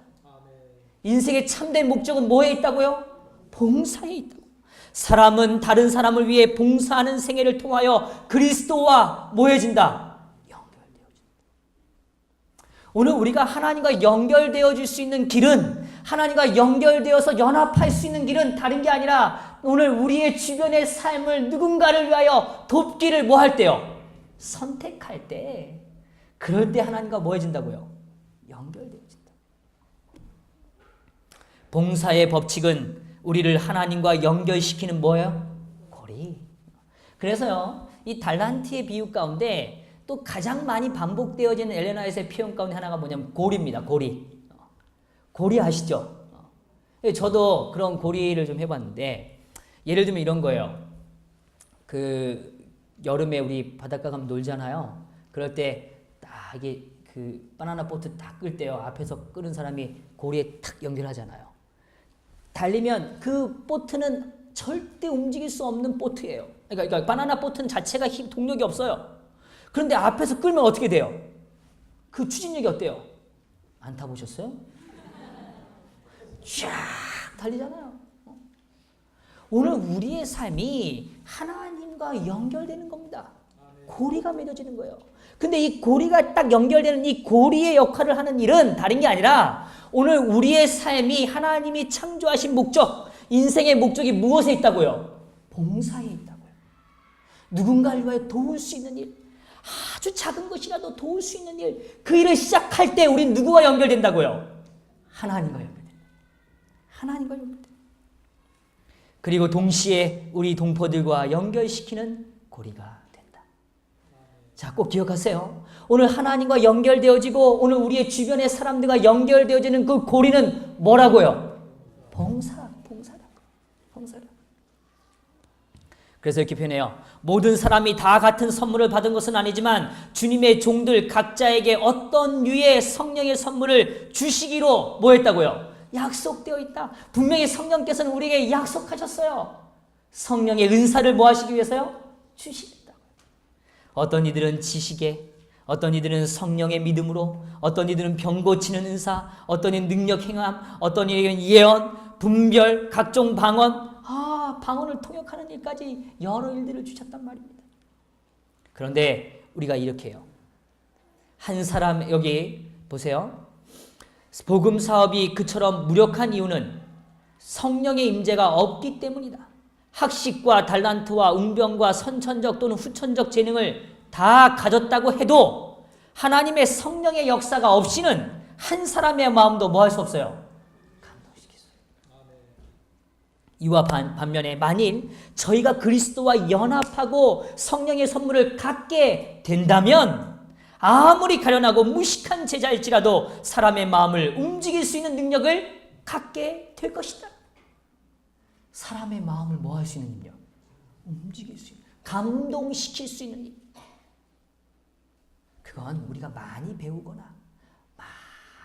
인생의 참된 목적은 뭐에 있다고요? 봉사에 있다고. 사람은 다른 사람을 위해 봉사하는 생애를 통하여 그리스도와 모여진다. 연결되어진다. 오늘 우리가 하나님과 연결되어질 수 있는 길은, 하나님과 연결되어서 연합할 수 있는 길은 다른 게 아니라 오늘 우리의 주변의 삶을 누군가를 위하여 돕기를 뭐 할 때요? 선택할 때, 그럴 때 하나님과 모여진다고요? 연결되어진다. 봉사의 법칙은 우리를 하나님과 연결시키는 뭐예요? 고리. 그래서요, 이 달란트의 비유 가운데 또 가장 많이 반복되어지는 엘렌 화이트의 표현 가운데 하나가 뭐냐면 고리입니다. 고리. 고리 아시죠? 저도 그런 고리를 좀 해봤는데 예를 들면 이런 거예요. 그 여름에 우리 바닷가 가면 놀잖아요. 그럴 때 딱 이게 그 바나나 보트 딱 끌 때요, 앞에서 끄는 사람이 고리에 탁 연결하잖아요. 달리면 그 보트는 절대 움직일 수 없는 보트예요. 그러니까 바나나 보트는 자체가 동력이 없어요. 그런데 앞에서 끌면 어떻게 돼요? 그 추진력이 어때요? 안 타보셨어요? 쫙 달리잖아요. 오늘 우리의 삶이 하나님과 연결되는 겁니다. 고리가 맺어지는 거예요. 근데 이 고리가 딱 연결되는 이 고리의 역할을 하는 일은 다른 게 아니라 오늘 우리의 삶이 하나님이 창조하신 목적, 인생의 목적이 무엇에 있다고요? 봉사에 있다고요. 누군가를 위해 도울 수 있는 일, 아주 작은 것이라도 도울 수 있는 일, 그 일을 시작할 때 우린 누구와 연결된다고요? 하나님과 연결된다. 하나님과 연결된다. 그리고 동시에 우리 동포들과 연결시키는 고리가 된다. 자, 꼭 기억하세요. 오늘 하나님과 연결되어지고 오늘 우리의 주변의 사람들과 연결되어지는 그 고리는 뭐라고요? 봉사다. 그래서 이렇게 표현해요. 모든 사람이 다 같은 선물을 받은 것은 아니지만 주님의 종들 각자에게 어떤 류의 성령의 선물을 주시기로 뭐 했다고요? 약속되어 있다. 분명히 성령께서는 우리에게 약속하셨어요. 성령의 은사를 뭐 하시기 위해서요? 주시겠다고요. 어떤 이들은 지식에, 어떤 이들은 성령의 믿음으로, 어떤 이들은 병 고치는 은사, 어떤 이는 능력 행함, 어떤 이는 예언, 분별, 각종 방언, 방언을 통역하는 일까지 여러 일들을 주셨단 말입니다. 그런데 우리가 이렇게 해요. 한 사람, 여기 보세요. 복음 사업이 그처럼 무력한 이유는 성령의 임재가 없기 때문이다. 학식과 달란트와 웅변과 선천적 또는 후천적 재능을 다 가졌다고 해도 하나님의 성령의 역사가 없이는 한 사람의 마음도 뭐 할 수 없어요? 이와 반면에 만일 저희가 그리스도와 연합하고 성령의 선물을 갖게 된다면 아무리 가련하고 무식한 제자일지라도 사람의 마음을 움직일 수 있는 능력을 갖게 될 것이다. 사람의 마음을 뭐 할 수 있는 능력? 움직일 수 있는, 감동시킬 수 있는 일. 그건 우리가 많이 배우거나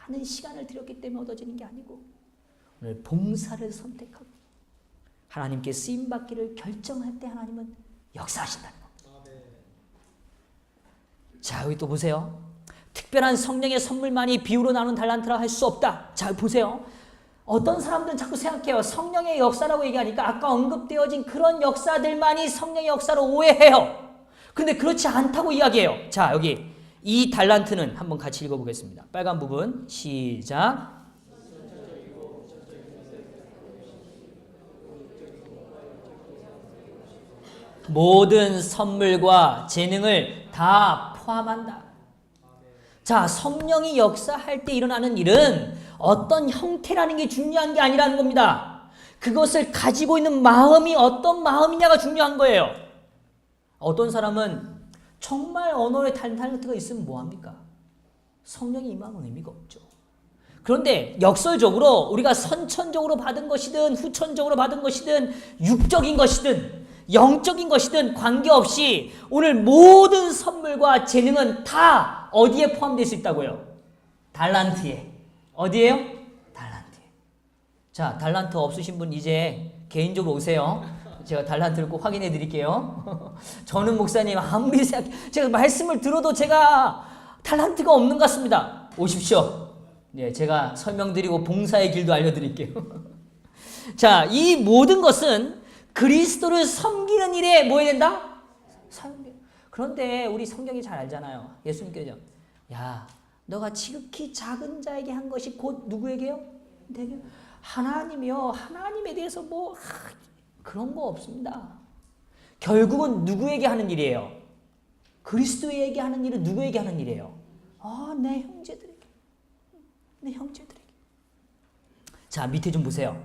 많은 시간을 들였기 때문에 얻어지는 게 아니고 오늘 봉사를 선택하고 하나님께 쓰임받기를 결정할 때 하나님은 역사하신다는 겁니다. 자, 여기 또 보세요. 특별한 성령의 선물만이 비유로 나눈 달란트라 할 수 없다. 자, 보세요. 어떤 사람들은 자꾸 생각해요. 성령의 역사라고 얘기하니까 아까 언급되어진 그런 역사들만이 성령의 역사로 오해해요. 근데 그렇지 않다고 이야기해요. 자, 여기 이 달란트는 한번 같이 읽어보겠습니다. 빨간 부분 시작. 모든 선물과 재능을 다 포함한다. 자, 성령이 역사할 때 일어나는 일은 어떤 형태라는 게 중요한 게 아니라는 겁니다. 그것을 가지고 있는 마음이 어떤 마음이냐가 중요한 거예요. 어떤 사람은 정말 언어의 탤런트가 있으면 뭐합니까? 성령이 임하면 의미가 없죠. 그런데 역설적으로 우리가 선천적으로 받은 것이든 후천적으로 받은 것이든 육적인 것이든 영적인 것이든 관계없이 오늘 모든 선물과 재능은 다 어디에 포함될 수 있다고요? 달란트에. 어디에요? 달란트에. 자, 달란트 없으신 분 이제 개인적으로 오세요. 제가 달란트를 꼭 확인해 드릴게요. 저는 목사님 아무리 제가 말씀을 들어도 제가 달란트가 없는 것 같습니다. 오십시오. 네, 제가 설명드리고 봉사의 길도 알려드릴게요. 자, 이 모든 것은 그리스도를 섬기는 일에 뭐 해야 된다? 그런데 우리 성경이 잘 알잖아요. 예수님께서 야, 너가 지극히 작은 자에게 한 것이 곧 누구에게요? 내게. 하나님이요. 하나님에 대해서 뭐 그런 거 없습니다. 결국은 누구에게 하는 일이에요? 그리스도에게 하는 일은 누구에게 하는 일이에요? 내 형제들에게. 내 형제들에게. 자, 밑에 좀 보세요.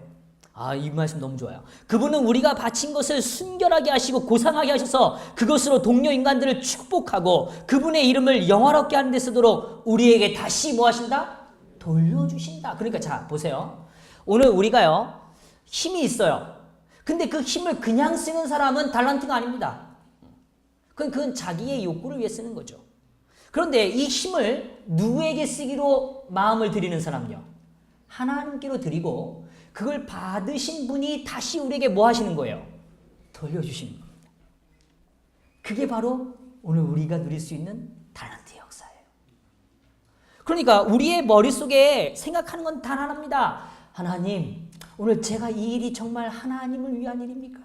이 말씀 너무 좋아요. 그분은 우리가 바친 것을 순결하게 하시고 고상하게 하셔서 그것으로 동료 인간들을 축복하고 그분의 이름을 영화롭게 하는 데 쓰도록 우리에게 다시 뭐 하신다? 돌려주신다. 그러니까 자, 보세요. 오늘 우리가요, 힘이 있어요. 근데 그 힘을 그냥 쓰는 사람은 달란트가 아닙니다. 그건 자기의 욕구를 위해 쓰는 거죠. 그런데 이 힘을 누구에게 쓰기로 마음을 드리는 사람요? 하나님께로 드리고 그걸 받으신 분이 다시 우리에게 뭐 하시는 거예요? 돌려주시는 겁니다. 그게 바로 오늘 우리가 누릴 수 있는 달란트의 역사예요. 그러니까 우리의 머릿속에 생각하는 건 단 하나입니다. 하나님, 오늘 제가 이 일이 정말 하나님을 위한 일입니까?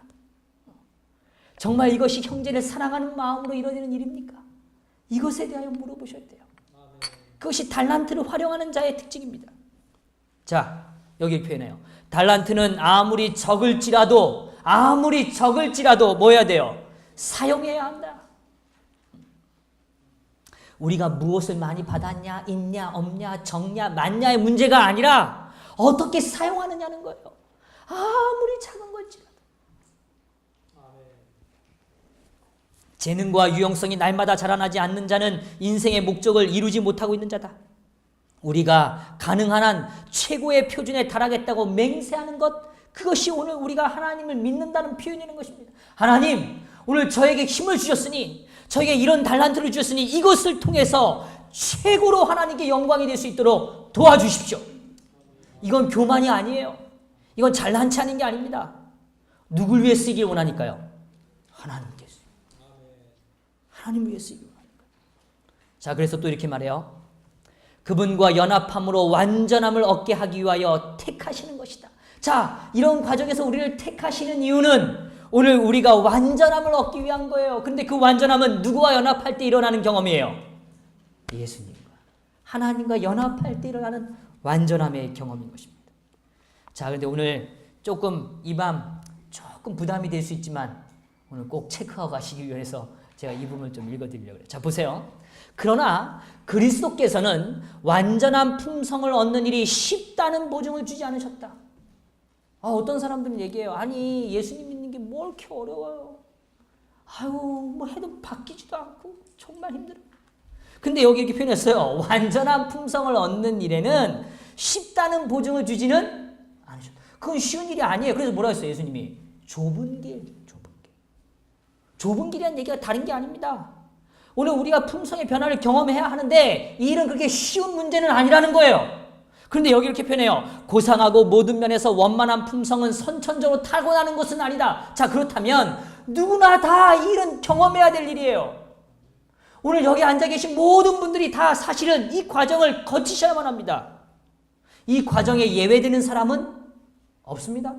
정말 이것이 형제를 사랑하는 마음으로 이루어지는 일입니까? 이것에 대하여 물어보셔야 돼요. 그것이 달란트를 활용하는 자의 특징입니다. 자, 여기 표현해요. 달란트는 아무리 적을지라도 뭐 해야 돼요? 사용해야 한다. 우리가 무엇을 많이 받았냐, 있냐, 없냐, 적냐, 많냐의 문제가 아니라 어떻게 사용하느냐는 거예요. 아무리 작은 걸지라도. 재능과 유용성이 날마다 자라나지 않는 자는 인생의 목적을 이루지 못하고 있는 자다. 우리가 가능한 한 최고의 표준에 달하겠다고 맹세하는 것, 그것이 오늘 우리가 하나님을 믿는다는 표현이라는 것입니다. 하나님, 오늘 저에게 힘을 주셨으니, 저에게 이런 달란트를 주셨으니 이것을 통해서 최고로 하나님께 영광이 될 수 있도록 도와주십시오. 이건 교만이 아니에요. 이건 잘난치 않은 게 아닙니다. 누굴 위해 쓰길 원하니까요? 하나님께 쓰. 하나님을 위해 쓰길 원하니까. 자, 그래서 또 이렇게 말해요. 그분과 연합함으로 완전함을 얻게 하기 위하여 택하시는 것이다. 자, 이런 과정에서 우리를 택하시는 이유는 오늘 우리가 완전함을 얻기 위한 거예요. 그런데 그 완전함은 누구와 연합할 때 일어나는 경험이에요? 예수님과. 하나님과 연합할 때 일어나는 완전함의 경험인 것입니다. 자, 그런데 오늘 조금 이 밤 조금 부담이 될 수 있지만 오늘 꼭 체크하고 가시기 위해서 제가 이 부분을 좀 읽어드리려고 해요. 자, 보세요. 그러나 그리스도께서는 완전한 품성을 얻는 일이 쉽다는 보증을 주지 않으셨다. 어떤 사람들은 얘기해요. 아니, 예수님 믿는 게 뭘 이렇게 어려워요. 아유, 뭐 해도 바뀌지도 않고 정말 힘들어요. 근데 여기 이렇게 표현했어요. 완전한 품성을 얻는 일에는 쉽다는 보증을 주지는 않으셨다. 그건 쉬운 일이 아니에요. 그래서 뭐라 했어요, 예수님이? 좁은 길. 좁은 길이라는 얘기가 다른 게 아닙니다. 오늘 우리가 품성의 변화를 경험해야 하는데 이 일은 그렇게 쉬운 문제는 아니라는 거예요. 그런데 여기 이렇게 표현해요. 고상하고 모든 면에서 원만한 품성은 선천적으로 타고나는 것은 아니다. 자, 그렇다면 누구나 다 이 일은 경험해야 될 일이에요. 오늘 여기 앉아 계신 모든 분들이 다 사실은 이 과정을 거치셔야만 합니다. 이 과정에 예외되는 사람은 없습니다.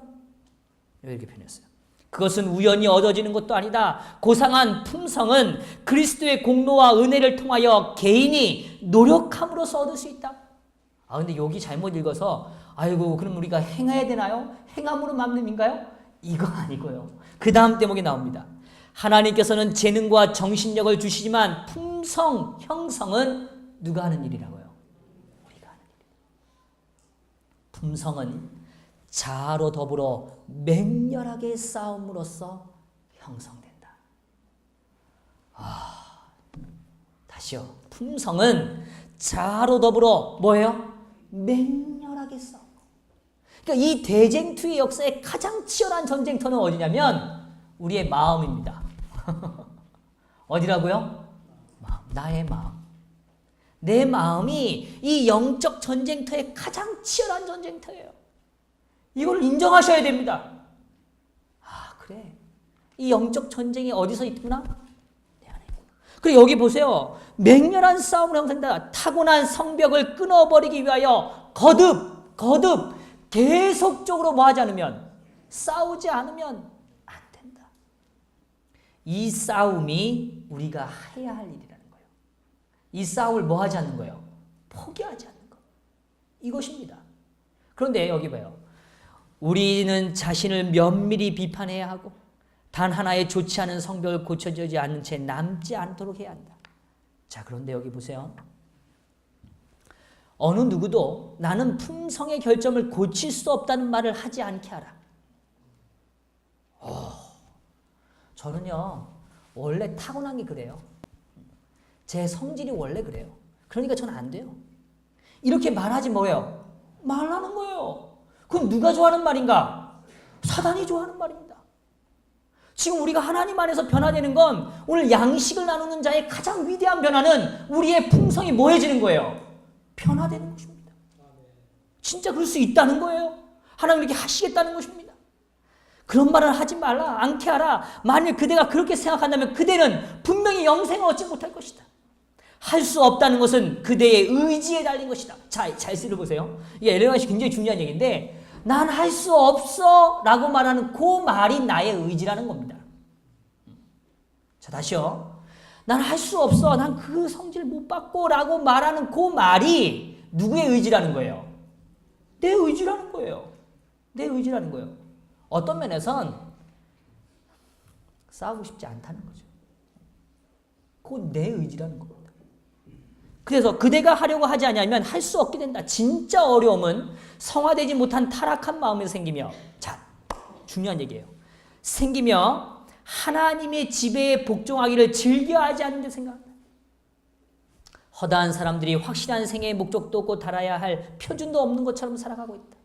이렇게 표현했어요. 그것은 우연히 얻어지는 것도 아니다. 고상한 품성은 그리스도의 공로와 은혜를 통하여 개인이 노력함으로써 얻을 수 있다. 근데 여기 잘못 읽어서 아이고, 그럼 우리가 행해야 되나요? 행함으로 만듦인가요? 이거 아니고요. 그 다음 대목이 나옵니다. 하나님께서는 재능과 정신력을 주시지만 품성, 형성은 누가 하는 일이라고요? 우리가 하는 일. 품성은 자아로 더불어 맹렬하게 싸움으로써 형성된다. 다시요. 품성은 자아로 더불어 뭐예요? 맹렬하게 싸움. 그러니까 이 대쟁투의 역사의 가장 치열한 전쟁터는 어디냐면 우리의 마음입니다. 어디라고요? 마음, 나의 마음. 내 마음이 이 영적 전쟁터의 가장 치열한 전쟁터예요. 이걸 인정하셔야 됩니다. 그래. 이 영적 전쟁이 어디서 있구나? 내 안에 있구나. 그리고 여기 보세요. 맹렬한 싸움을 형성한다. 타고난 성벽을 끊어버리기 위하여 거듭 계속적으로 뭐 하지 않으면, 싸우지 않으면 안 된다. 이 싸움이 우리가 해야 할 일이라는 거예요. 이 싸움을 뭐 하지 않는 거예요? 포기하지 않는 거. 이것입니다. 그런데 여기 봐요. 우리는 자신을 면밀히 비판해야 하고 단 하나의 좋지 않은 성벽을 고쳐지지 않는 채 남지 않도록 해야 한다. 자, 그런데 여기 보세요. 어느 누구도 나는 품성의 결점을 고칠 수 없다는 말을 하지 않게 하라. 저는요, 원래 타고난 게 그래요. 제 성질이 원래 그래요. 그러니까 저는 안 돼요. 이렇게 말하지 뭐예요? 말하는 거예요. 그건 누가 좋아하는 말인가? 사단이 좋아하는 말입니다. 지금 우리가 하나님 안에서 변화되는 건 오늘 양식을 나누는 자의 가장 위대한 변화는 우리의 품성이 뭐해지는 거예요? 변화되는 것입니다. 진짜 그럴 수 있다는 거예요. 하나님 이렇게 하시겠다는 것입니다. 그런 말을 하지 말라, 않게 하라. 만일 그대가 그렇게 생각한다면 그대는 분명히 영생을 얻지 못할 것이다. 할 수 없다는 것은 그대의 의지에 달린 것이다. 잘 들어보세요. 이게 엘렌 화이트 굉장히 중요한 얘기인데, 난 할 수 없어 라고 말하는 그 말이 나의 의지라는 겁니다. 자, 다시요. 난 할 수 없어. 난 그 성질 못 받고 라고 말하는 그 말이 누구의 의지라는 거예요? 내 의지라는 거예요. 내 의지라는 거예요. 어떤 면에선 싸우고 싶지 않다는 거죠. 그건 내 의지라는 겁니다. 그래서 그대가 하려고 하지 않으면 할 수 없게 된다. 진짜 어려움은 성화되지 못한 타락한 마음에서 생기며, 자, 중요한 얘기예요. 생기며 하나님의 지배에 복종하기를 즐겨하지 않는 데 생각한다. 허다한 사람들이 확실한 생애의 목적도 없고 달아야 할 표준도 없는 것처럼 살아가고 있다.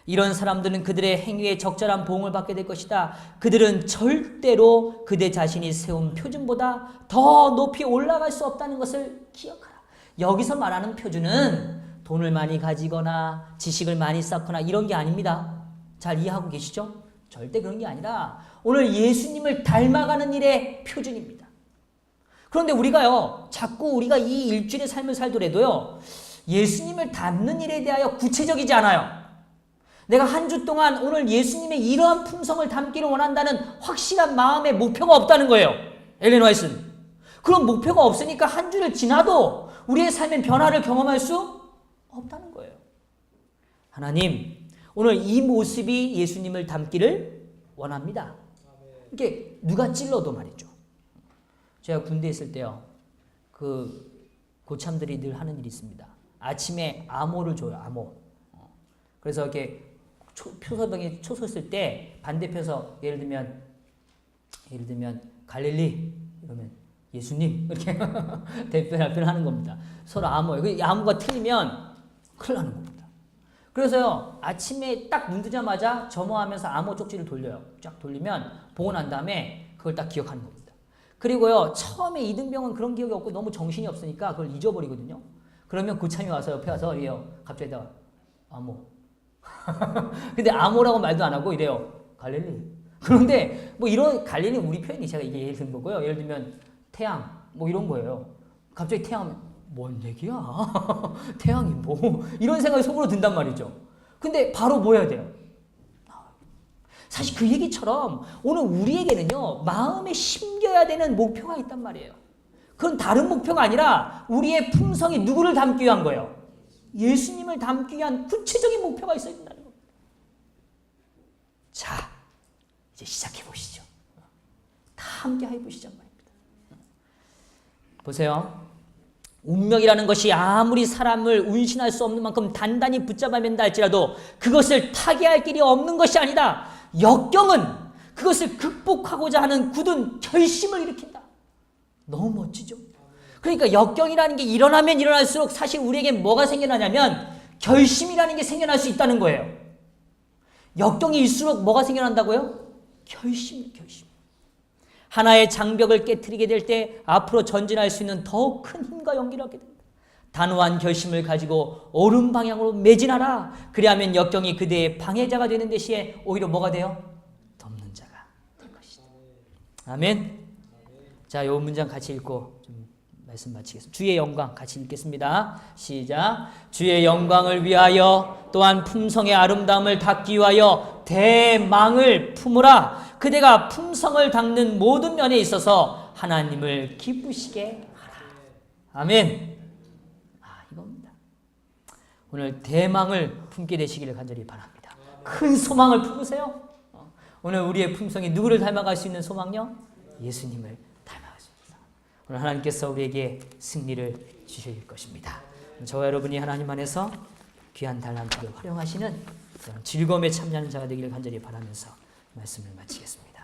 이런 사람들은 그들의 행위에 적절한 보응을 받게 될 것이다. 그들은 절대로 그들 자신이 세운 표준보다 더 높이 올라갈 수 없다는 것을 기억하라. 여기서 말하는 표준은 돈을 많이 가지거나 지식을 많이 쌓거나 이런 게 아닙니다. 잘 이해하고 계시죠? 절대 그런 게 아니라 오늘 예수님을 닮아가는 일의 표준입니다. 그런데 우리가요, 자꾸 우리가 이 일주일의 삶을 살더라도요, 예수님을 닮는 일에 대하여 구체적이지 않아요. 내가 한 주 동안 오늘 예수님의 이러한 품성을 담기를 원한다는 확실한 마음의 목표가 없다는 거예요. 엘렌 화이트는. 그런 목표가 없으니까 한 주를 지나도 우리의 삶의 변화를 경험할 수 없다는 거예요. 하나님, 오늘 이 모습이 예수님을 닮기를 원합니다. 이게 누가 찔러도 말이죠. 제가 군대에 있을 때요, 그 고참들이 늘 하는 일이 있습니다. 아침에 암호를 줘요, 암호. 그래서 이렇게 표서병이 초소했을 때 반대편에서 예를 들면 갈릴리 이러면 예수님 이렇게 대표를 하는 겁니다. 서로 암호예요. 그 암호가 틀리면 큰일 나는 겁니다. 그래서요, 아침에 딱 눈 뜨자마자 점호하면서 암호 쪽지를 돌려요. 쫙 돌리면 보고 난 다음에 그걸 딱 기억하는 겁니다. 그리고요, 처음에 이등병은 그런 기억이 없고 너무 정신이 없으니까 그걸 잊어버리거든요. 그러면 고참이 와서 옆에 와서 이래요. 갑자기 다 암호. 근데 암호라고 말도 안 하고 이래요. 갈릴리. 그런데 뭐 이런 갈릴리 우리 표현이 제가 이게 예를 든 거고요. 예를 들면 태양 뭐 이런 거예요. 갑자기 태양 뭔 얘기야? 태양이 뭐 이런 생각이 속으로 든단 말이죠. 근데 바로 뭐 해야 돼요? 사실 그 얘기처럼 오늘 우리에게는요, 마음에 심겨야 되는 목표가 있단 말이에요. 그건 다른 목표가 아니라 우리의 품성이 누구를 닮기 위한 거예요? 예수님을 닮기 위한 구체적인 목표가 있어야 된다는 겁니다. 자, 이제 시작해 보시죠. 다 함께 해보시란 말입니다. 보세요. 운명이라는 것이 아무리 사람을 운신할 수 없는 만큼 단단히 붙잡아 맨다 할지라도 그것을 타개할 길이 없는 것이 아니다. 역경은 그것을 극복하고자 하는 굳은 결심을 일으킨다. 너무 멋지죠? 그러니까 역경이라는 게 일어나면 일어날수록 사실 우리에게 뭐가 생겨나냐면 결심이라는 게 생겨날 수 있다는 거예요. 역경이 일수록 뭐가 생겨난다고요? 결심. 하나의 장벽을 깨트리게 될 때 앞으로 전진할 수 있는 더욱 큰 힘과 용기를 얻게 됩니다. 단호한 결심을 가지고 옳은 방향으로 매진하라. 그리하면 역경이 그대의 방해자가 되는 대신에 오히려 뭐가 돼요? 돕는 자가 될 것이다. 아멘. 자, 이 문장 같이 읽고 좀 말씀 마치겠습니다. 주의 영광 같이 읽겠습니다. 시작. 주의 영광을 위하여 또한 품성의 아름다움을 닦기 위하여 대망을 품으라. 그대가 품성을 닦는 모든 면에 있어서 하나님을 기쁘시게 하라. 아멘. 이겁니다. 오늘 대망을 품게 되시기를 간절히 바랍니다. 큰 소망을 품으세요. 오늘 우리의 품성이 누구를 닮아갈 수 있는 소망요? 예수님을 닮아갈 수 있습니다. 오늘 하나님께서 우리에게 승리를 주실 것입니다. 저와 여러분이 하나님 안에서 귀한 달란트를 활용하시는 그런 즐거움에 참여하는 자가 되기를 간절히 바라면서 말씀을 마치겠습니다.